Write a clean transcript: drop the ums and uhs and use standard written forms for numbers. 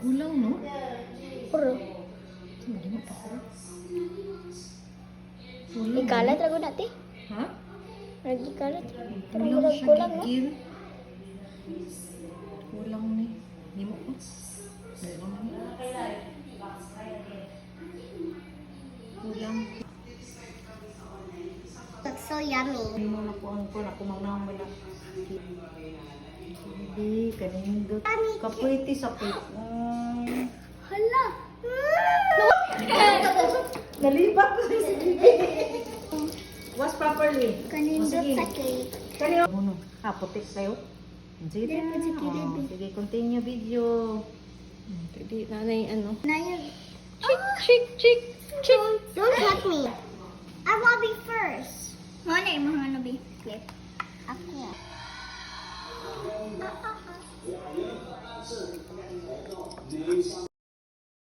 Ulang, no? Puro. Hindi mo pa ako. Ikalat rago natin. Ha? Lagi kalat. Pero Ulang murag siya, kulang, no? gigil. Ulang ni. Hindi mo ko. Ulang. Looks so yummy. Hindi mo na po ang ko na kumangnaw mo na. Hindi, kanindot. Kapwiti sa pit. Hala. Nalipat ko sa wash properly. Kanindot Sige. sa cake. Kanino? Ano? Putik tayo. Sige, Dili pa sa kilid, eh. sige, continue video. Hindi, nanay, ano? Nayag. Chick, chick, chick. Don't hurt me. I want to be first. Mana yung mga nabi? Clip.